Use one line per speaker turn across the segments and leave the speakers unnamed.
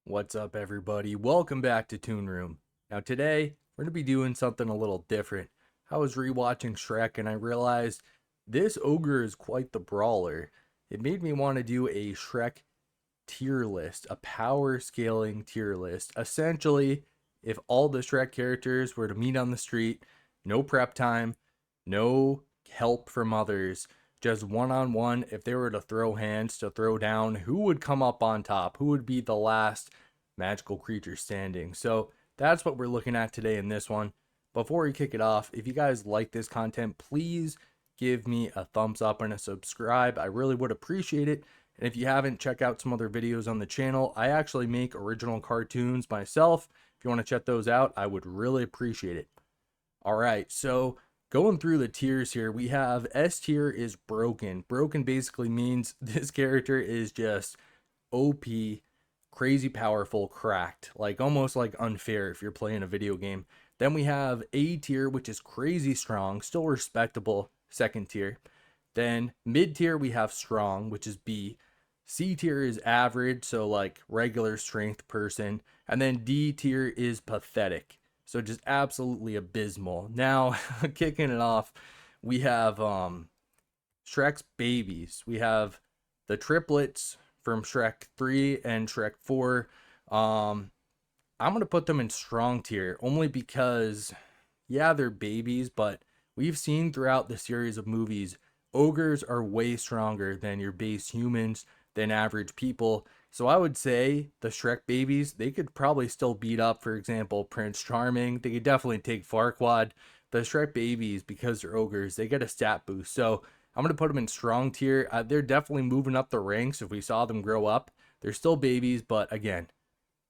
What's up, everybody? Welcome back to Toon Room. Now, today we're going to be doing something a little different. I was rewatching Shrek and I realized this ogre is quite the brawler. It made me want to do a Shrek tier list, a power scaling tier list. Essentially, if all the Shrek characters were to meet on the street, no prep time, no help from others, just one on one, if they were to throw hands to throw down, who would come up on top? Who would be the last magical creature standing? So that's what we're looking at today in this one. Before we kick it off, if you guys like this content, please give me a thumbs up and a subscribe. I really would appreciate it. And if you haven't, check out some other videos on the channel. I actually make original cartoons myself. If you want to check those out, I would really appreciate it. All right, so going through the tiers here, we have S tier is broken. Broken basically means this character is just OP, crazy powerful, cracked, like almost like unfair if you're playing a video game. Then we have A tier, which is crazy strong, still respectable, second tier. Then mid tier, we have strong, which is B. C tier is average, so like regular strength person. And then D tier is pathetic. So just absolutely abysmal. Now, kicking it off, we have Shrek's babies. We have the triplets from Shrek 3 and Shrek 4. I'm going to put them in strong tier only because, yeah, they're babies, but we've seen throughout the series of movies, ogres are way stronger than your base humans, than average people. So I would say the Shrek babies, they could probably still beat up, for example, Prince Charming. They could definitely take Farquaad. The Shrek babies, because they're ogres, they get a stat boost. So I'm going to put them in strong tier. They're definitely moving up the ranks if we saw them grow up. They're still babies, but again,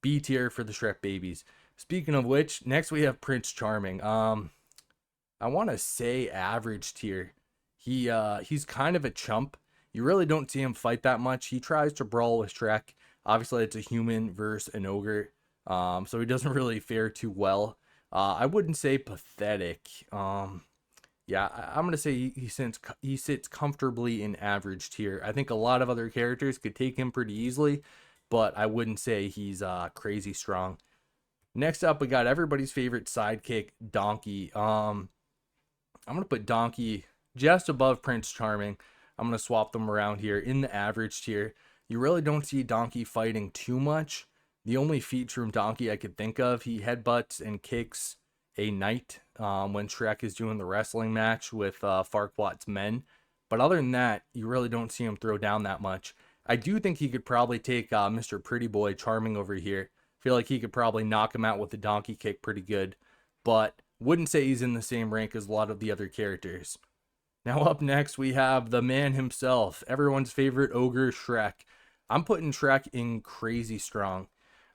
B tier for the Shrek babies. Speaking of which, next we have Prince Charming. I want to say average tier. He's kind of a chump. You really don't see him fight that much. He tries to brawl with Shrek. Obviously, it's a human versus an ogre, so he doesn't really fare too well. I wouldn't say pathetic. Yeah, I'm gonna say he sits comfortably in average tier. I think a lot of other characters could take him pretty easily, but I wouldn't say he's crazy strong. Next up, we got everybody's favorite sidekick, Donkey. I'm gonna put Donkey just above Prince Charming. I'm gonna swap them around here in the average tier. You really don't see Donkey fighting too much. The only feat from Donkey I could think of, he headbutts and kicks a knight when Shrek is doing the wrestling match with Farquaad's men. But other than that, you really don't see him throw down that much. I do think he could probably take Mr. Pretty Boy Charming over here. Feel like he could probably knock him out with the donkey kick pretty good, but wouldn't say he's in the same rank as a lot of the other characters. Now up next we have the man himself, everyone's favorite ogre, Shrek. I'm putting Shrek in crazy strong.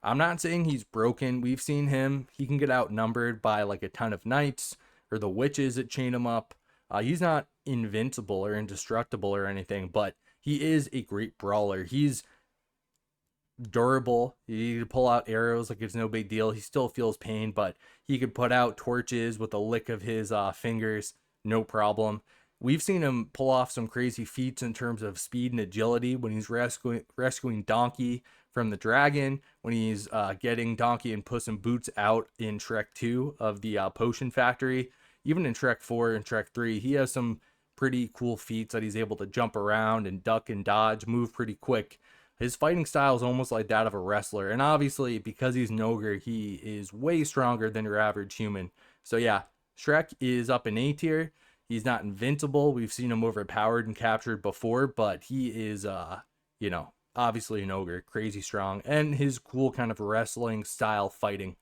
I'm not saying he's broken. We've seen him. He can get outnumbered by like a ton of knights or the witches that chain him up. He's not invincible or indestructible or anything, but he is a great brawler. He's durable. He can pull out arrows like it's no big deal. He still feels pain, but he could put out torches with a lick of his fingers, no problem. We've seen him pull off some crazy feats in terms of speed and agility when he's rescuing Donkey from the dragon, when he's getting Donkey and Puss in Boots out in Shrek 2 of the potion factory. Even in Shrek 4 and Shrek 3, he has some pretty cool feats that he's able to jump around and duck and dodge, move pretty quick. His fighting style is almost like that of a wrestler. And obviously, because he's an ogre, he is way stronger than your average human. So yeah, Shrek is up in A tier. He's not invincible. We've seen him overpowered and captured before, but he is, obviously an ogre, crazy strong, and his cool kind of wrestling style fighting.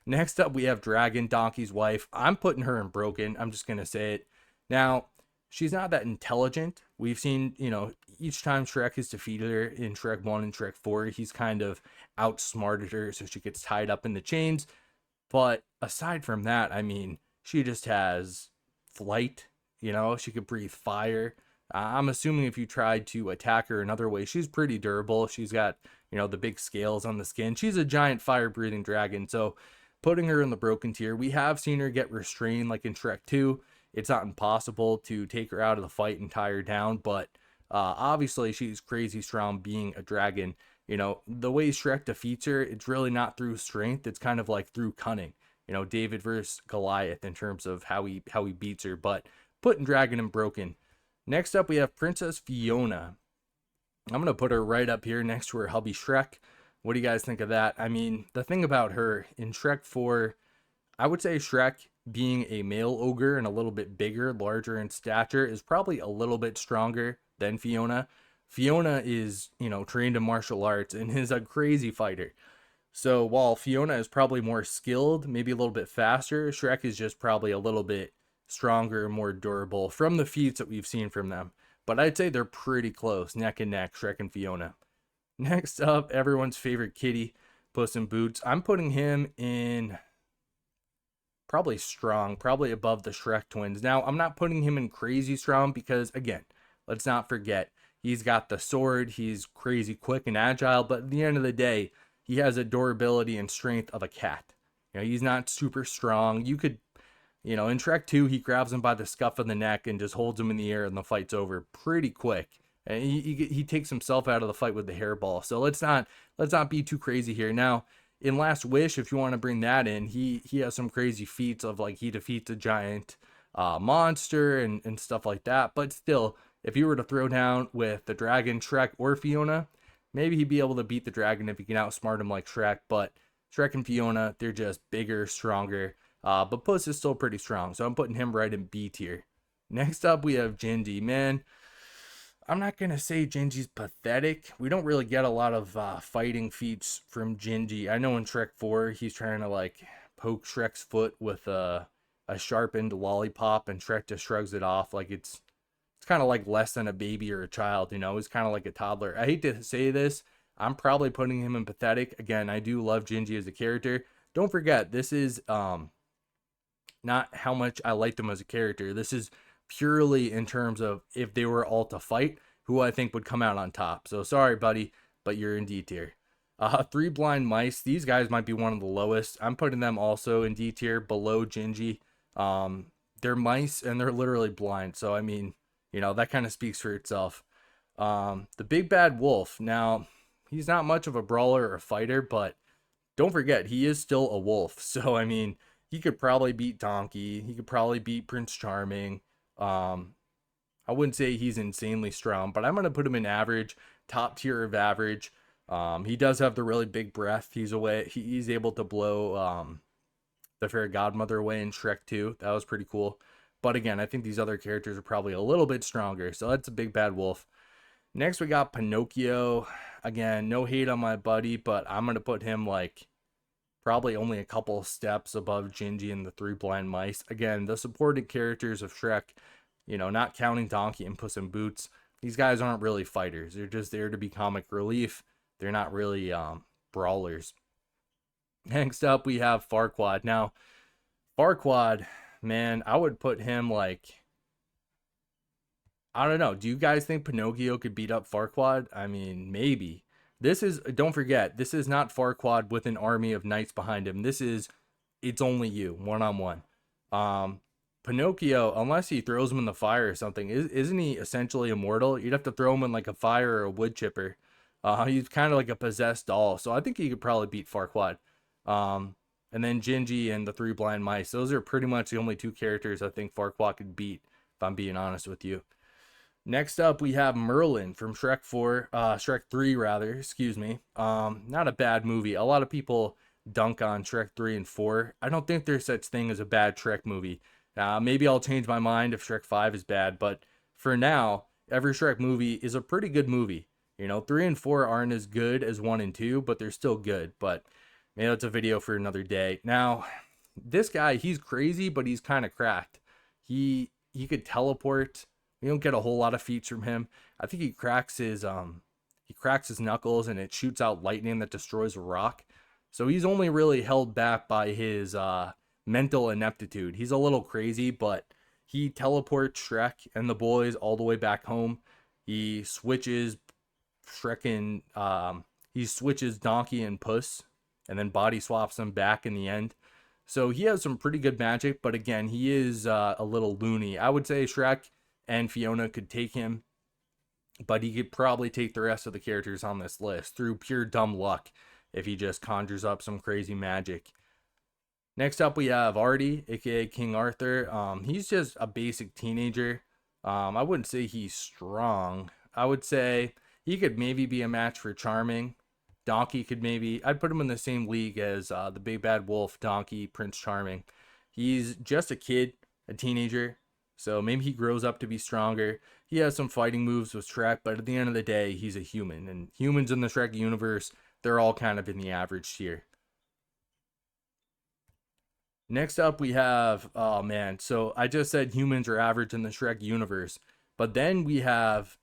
Next up, we have Dragon, Donkey's wife. I'm putting her in broken. I'm just going to say it. Now, she's not that intelligent. We've seen, each time Shrek has defeated her in Shrek 1 and Shrek 4, he's kind of outsmarted her, so she gets tied up in the chains. But aside from that, I mean, she just has flight. She could breathe fire. I'm assuming if you tried to attack her another way, she's pretty durable. She's got, the big scales on the skin. She's a giant fire breathing dragon. So putting her in the broken tier, we have seen her get restrained like in Shrek 2. It's not impossible to take her out of the fight and tie her down, but obviously she's crazy strong being a dragon. the way Shrek defeats her, it's really not through strength. It's kind of like through cunning. David versus Goliath in terms of how he beats her, but putting Dragon and Broken. Next up, we have Princess Fiona. I'm going to put her right up here next to her hubby Shrek. What do you guys think of that? I mean, the thing about her in Shrek 4, I would say Shrek being a male ogre and a little bit bigger, larger in stature, is probably a little bit stronger than Fiona. Fiona is, trained in martial arts and is a crazy fighter. So while Fiona is probably more skilled, maybe a little bit faster, Shrek is just probably a little bit stronger and more durable from the feats that we've seen from them. But I'd say they're pretty close, neck and neck, Shrek and Fiona. Next up, everyone's favorite kitty, Puss in Boots. I'm putting him in probably strong, probably above the Shrek twins. Now, I'm not putting him in crazy strong because, again, let's not forget, he's got the sword, he's crazy quick and agile, but at the end of the day, he has a durability and strength of a cat. He's not super strong. You could, in Shrek 2, he grabs him by the scuff of the neck and just holds him in the air and the fight's over pretty quick. And he takes himself out of the fight with the hairball. So let's not be too crazy here. Now, in Last Wish, if you want to bring that in, he has some crazy feats of like he defeats a giant monster and stuff like that. But still, if you were to throw down with the dragon, Shrek, or Fiona, maybe he'd be able to beat the dragon if he can outsmart him like Shrek. But Shrek and Fiona, they're just bigger, stronger. But Puss is still pretty strong, so I'm putting him right in B tier. Next up, we have Gingy. Man, I'm not going to say Gingy's pathetic. We don't really get a lot of fighting feats from Gingy. I know in Shrek 4, he's trying to like poke Shrek's foot with a sharpened lollipop, and Shrek just shrugs it off like it's kind of like less than a baby or a child, He's kind of like a toddler. I hate to say this. I'm probably putting him in pathetic. Again, I do love Gingy as a character. Don't forget, this is not how much I liked them as a character. This is purely in terms of if they were all to fight, who I think would come out on top. So sorry, buddy, but you're in D tier. Three Blind Mice. These guys might be one of the lowest. I'm putting them also in D tier, below Gingy. They're mice and they're literally blind. So I mean, that kind of speaks for itself. The Big Bad Wolf. Now, he's not much of a brawler or a fighter, but don't forget, he is still a wolf. So I mean, he could probably beat Donkey. He could probably beat Prince Charming. I wouldn't say he's insanely strong, but I'm going to put him in average, top tier of average. He does have the really big breath. He's able to blow the fairy godmother away in Shrek 2. That was pretty cool. But again, I think these other characters are probably a little bit stronger. So that's a Big Bad Wolf. Next, we got Pinocchio. Again, no hate on my buddy, but I'm going to put him like probably only a couple steps above Gingy and the Three Blind Mice. Again, the supporting characters of Shrek, not counting Donkey and Puss in Boots, these guys aren't really fighters. They're just there to be comic relief. They're not really brawlers. Next up, we have Farquaad. Now, Farquaad, man, I would put him like, I don't know. Do you guys think Pinocchio could beat up Farquaad? I mean, maybe. Don't forget, this is not Farquaad with an army of knights behind him. It's only you, one-on-one. Pinocchio, unless he throws him in the fire or something, isn't he essentially immortal? You'd have to throw him in like a fire or a wood chipper. He's kind of like a possessed doll, so I think he could probably beat Farquaad. And then Gingy and the Three Blind Mice. Those are pretty much the only two characters I think Farquaad could beat, if I'm being honest with you. Next up, we have Merlin from Shrek 3 rather, excuse me. Not a bad movie. A lot of people dunk on Shrek 3 and 4. I don't think there's such thing as a bad Shrek movie. Maybe I'll change my mind if Shrek 5 is bad, but for now, every Shrek movie is a pretty good movie. 3 and 4 aren't as good as 1 and 2, but they're still good. But maybe that's a video for another day. Now, this guy, he's crazy, but he's kind of cracked. He could teleport. We don't get a whole lot of feats from him. I think he cracks his knuckles and it shoots out lightning that destroys a rock. So he's only really held back by his mental ineptitude. He's a little crazy, but he teleports Shrek and the boys all the way back home. He switches he switches Donkey and Puss and then body swaps them back in the end. So he has some pretty good magic, but again, he is a little loony. I would say Shrek and Fiona could take him. but he could probably take the rest of the characters on this list through pure dumb luck if he just conjures up some crazy magic. Next up, we have Artie, aka King Arthur. He's just a basic teenager. I wouldn't say he's strong. I would say he could maybe be a match for Charming. Donkey could maybe. I'd put him in the same league as the Big Bad Wolf, Donkey, Prince Charming. He's just a kid, a teenager, so maybe he grows up to be stronger. He has some fighting moves with Shrek, but at the end of the day, he's a human, and humans in the Shrek universe, they're all kind of in the average tier. Next up, we have, oh man, so I just said humans are average in the Shrek universe, but then we have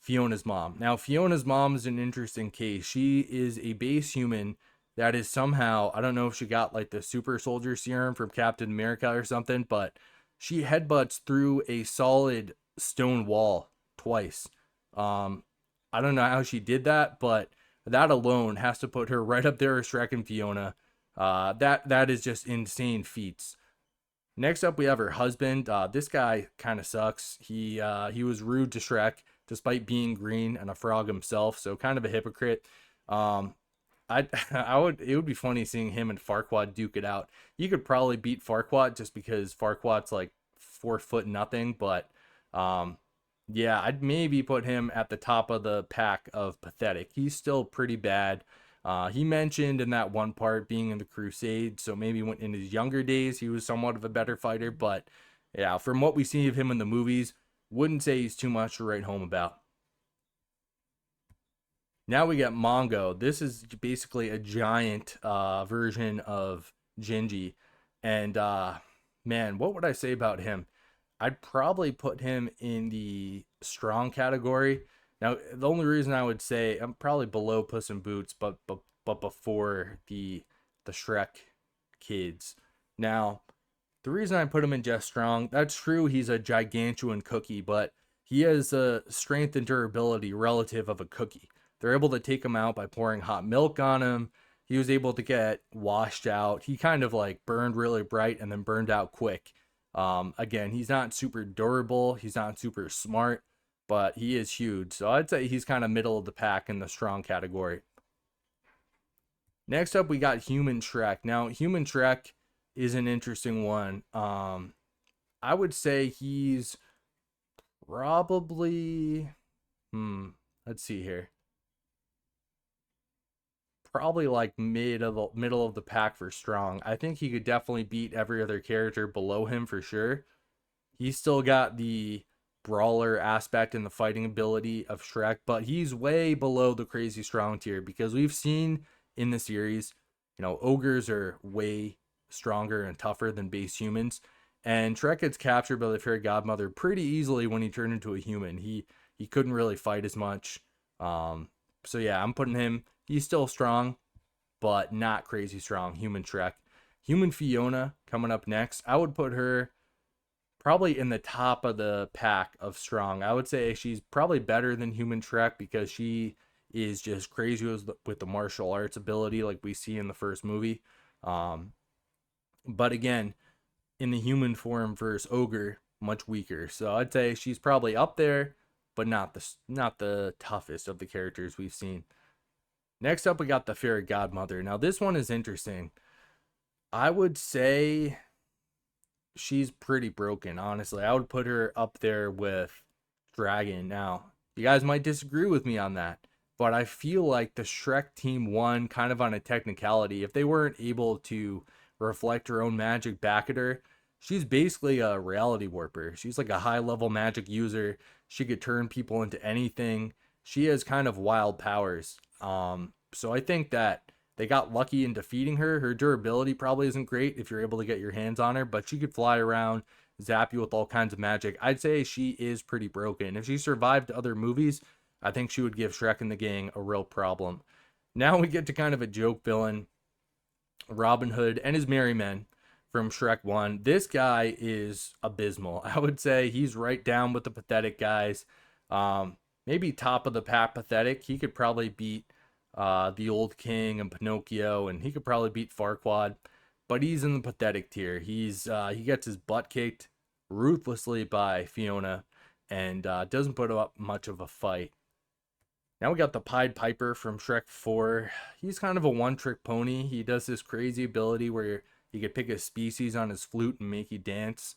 Fiona's mom. Now, Fiona's mom is an interesting case. She is a base human that is somehow, I don't know if she got like the super soldier serum from Captain America or something, but she headbutts through a solid stone wall twice. Um, I don't know how she did that, but that alone has to put her right up there with Shrek and Fiona. That is just insane feats. Next up, we have her husband. This guy kind of sucks. He was rude to Shrek despite being green and a frog himself, so kind of a hypocrite. Um, I I would it would be funny seeing him and Farquaad duke it out. You could probably beat Farquaad just because Farquaad's like 4 foot nothing, but um, yeah, I'd maybe put him at the top of the pack of pathetic. He's still pretty bad. He mentioned in that one part being in the Crusade, so maybe when in his younger days he was somewhat of a better fighter, but yeah, from what we see of him in the movies, wouldn't say he's too much to write home about. Now we got Mongo. This is basically a giant version of Gingy. And man, what would I say about him? I'd probably put him in the strong category. Now, the only reason I would say I'm probably below Puss in Boots, but before the Shrek kids. Now, the reason I put him in just strong, that's true. He's a gigantuan cookie, but he has a strength and durability relative of a cookie. They're able to take him out by pouring hot milk on him. He was able to get washed out. He kind of like burned really bright and then burned out quick. Again, he's not super durable. He's not super smart, but he is huge. So I'd say he's kind of middle of the pack in the strong category. Next up, we got Human Shrek. Now, Human Shrek is an interesting one. I would say he's probably, let's see here, probably like middle of the pack for strong. I think he could definitely beat every other character below him for sure. He's still got the brawler aspect and the fighting ability of Shrek, but he's way below the crazy strong tier because we've seen in the series, ogres are way stronger and tougher than base humans. And Shrek gets captured by the fairy godmother pretty easily when he turned into a human. He couldn't really fight as much. So yeah, I'm putting him. He's still strong, but not crazy strong. Human Shrek, Human Fiona coming up next. I would put her probably in the top of the pack of strong. I would say she's probably better than Human Shrek because she is just crazy with the martial arts ability like we see in the first movie. Um, but again, in the human form versus ogre, much weaker. So I'd say she's probably up there, but not the toughest of the characters we've seen. Next up, we got the fairy godmother. Now this one is interesting. I would say she's pretty broken, honestly. I would put her up there with Dragon. Now, you guys might disagree with me on that, but I feel like the Shrek team won kind of on a technicality. If they weren't able to reflect her own magic back at her, she's basically a reality warper. She's like a high level magic user. She could turn people into anything. She has kind of wild powers. So I think that they got lucky in defeating her. Her durability probably isn't great if you're able to get your hands on her, but she could fly around, zap you with all kinds of magic. I'd say she is pretty broken. If she survived other movies, I think she would give Shrek and the gang a real problem. Now we get to kind of a joke villain, Robin Hood and his merry men from Shrek 1. This guy is abysmal. I would say he's right down with the pathetic guys. Maybe top of the pack pathetic. He could probably beat the Old King and Pinocchio, and he could probably beat Farquaad, but he's in the pathetic tier. He gets his butt kicked ruthlessly by Fiona. and doesn't put up much of a fight. Now we got the Pied Piper from Shrek 4. He's kind of a one-trick pony. He does this crazy ability where he could pick a species on his flute and make you dance.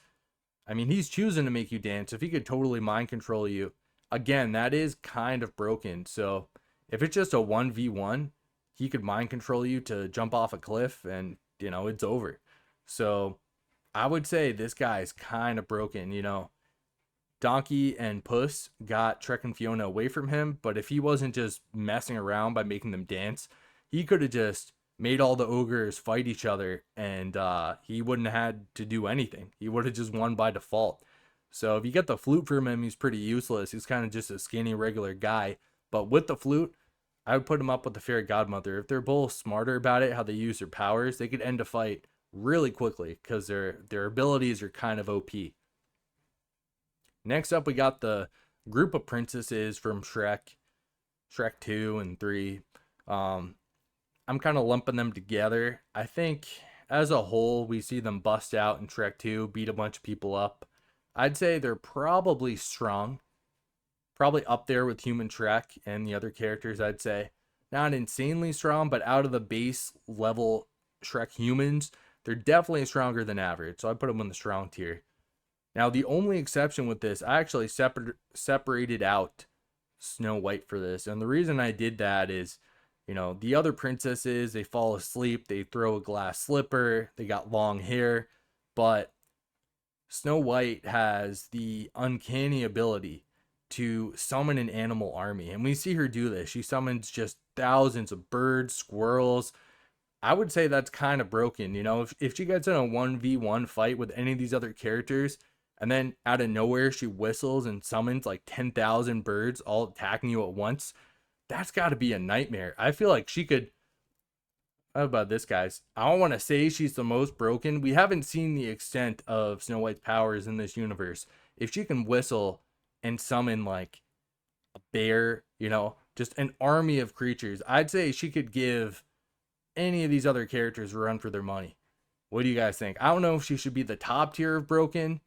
I mean, he's choosing to make you dance. If he could totally mind control you, again, that is kind of broken. So if it's just a 1v1, he could mind control you to jump off a cliff and, it's over. So I would say this guy is kind of broken. Donkey and Puss got Trek and Fiona away from him, but if he wasn't just messing around by making them dance, he could have just made all the ogres fight each other, and he wouldn't have had to do anything. He would have just won by default. So if you get the flute from him, he's pretty useless. He's kind of just a skinny regular guy. But with the flute, I would put him up with the fairy godmother. If they're both smarter about it, how they use their powers, they could end a fight really quickly because their abilities are kind of OP. Next up, we got the group of princesses from Shrek 2 and 3. I'm kind of lumping them together. I think as a whole, we see them bust out in Shrek 2, beat a bunch of people up. I'd say they're probably strong, probably up there with Human Shrek and the other characters, I'd say. Not insanely strong, but out of the base level Shrek humans, they're definitely stronger than average. So I put them in the strong tier. Now, the only exception with this, I actually separated out Snow White for this. And the reason I did that is, the other princesses, they fall asleep, they throw a glass slipper, they got long hair. But Snow White has the uncanny ability to summon an animal army. And we see her do this. She summons just thousands of birds, squirrels. I would say that's kind of broken. If she gets in a 1v1 fight with any of these other characters, and then out of nowhere, she whistles and summons like 10,000 birds all attacking you at once. That's got to be a nightmare. I feel like she could. How about this, guys? I don't want to say she's the most broken. We haven't seen the extent of Snow White's powers in this universe. If she can whistle and summon like a bear, just an army of creatures, I'd say she could give any of these other characters a run for their money. What do you guys think? I don't know if she should be the top tier of broken.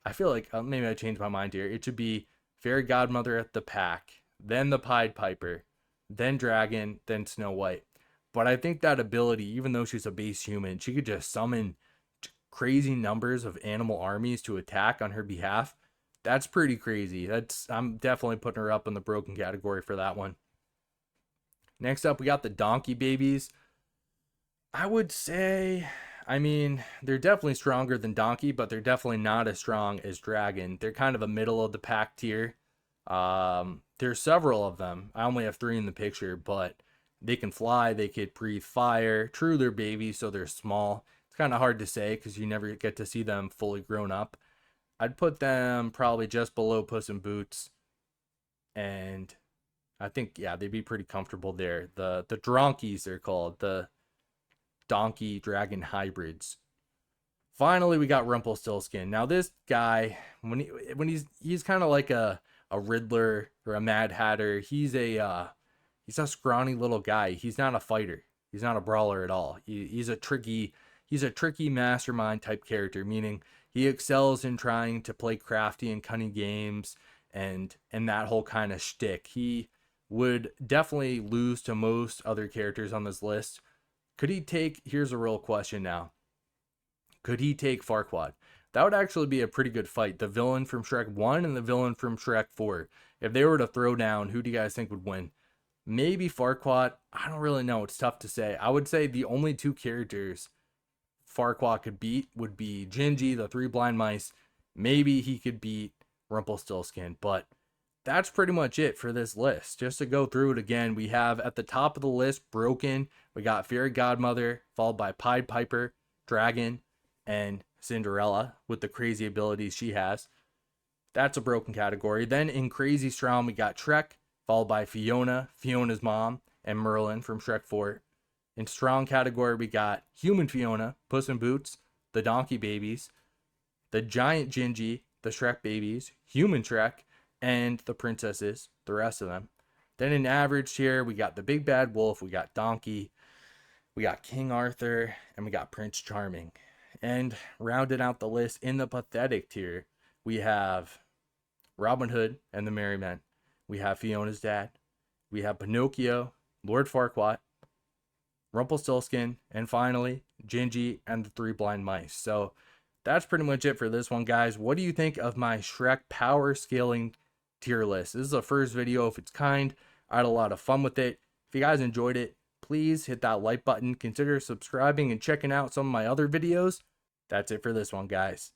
I feel like maybe I changed my mind here. It should be Fairy Godmother at the pack, then the Pied Piper, then Dragon, then Snow White. But I think that ability, even though she's a base human, she could just summon crazy numbers of animal armies to attack on her behalf. That's pretty crazy. I'm definitely putting her up in the broken category for that one. Next up, we got the Donkey Babies. I would say, they're definitely stronger than Donkey, but they're definitely not as strong as Dragon. They're kind of a middle of the pack tier. There's several of them. I only have 3 in the picture, but they can fly, they could breathe fire. True, they're babies, so they're small. It's kind of hard to say because you never get to see them fully grown up. I'd put them probably just below Puss in Boots. And I think, yeah, they'd be pretty comfortable there. The Dronkies, they're called. The donkey dragon hybrids. Finally, we got Rumpelstiltskin. Now, this guy, when he's kind of like a Riddler or a Mad Hatter. He's a scrawny little guy. He's not a fighter. He's not a brawler at all. He's a tricky mastermind type character, meaning he excels in trying to play crafty and cunning games and that whole kind of shtick. He would definitely lose to most other characters on this list. Could he take, here's a real question now. Could he take Farquaad? That would actually be a pretty good fight. The villain from Shrek 1 and the villain from Shrek 4. If they were to throw down, who do you guys think would win? Maybe Farquaad. I don't really know. It's tough to say. I would say the only 2 characters Farquaad could beat would be Gingy, the 3 blind mice. Maybe he could beat Rumpelstiltskin, but that's pretty much it for this list. Just to go through it again, we have at the top of the list, Broken. We got Fairy Godmother, followed by Pied Piper, Dragon, and Cinderella with the crazy abilities she has. That's a broken category. Then in Crazy Strong, we got Shrek, followed by Fiona, Fiona's mom, and Merlin from Shrek 4. In Strong category, we got Human Fiona, Puss in Boots, the Donkey Babies, the Giant Gingy, the Shrek Babies, Human Shrek, and the princesses, the rest of them. Then in Average tier, we got the Big Bad Wolf, we got Donkey, we got King Arthur, and we got Prince Charming. And rounding out the list in the Pathetic tier, we have Robin Hood and the Merry Men. We have Fiona's dad. We have Pinocchio, Lord Farquaad, Rumpelstiltskin, and finally, Gingy and the Three Blind Mice. So that's pretty much it for this one, guys. What do you think of my Shrek power scaling tier list? This is the first video of its kind. I had a lot of fun with it. If you guys enjoyed it, please hit that like button. Consider subscribing and checking out some of my other videos. That's it for this one, guys.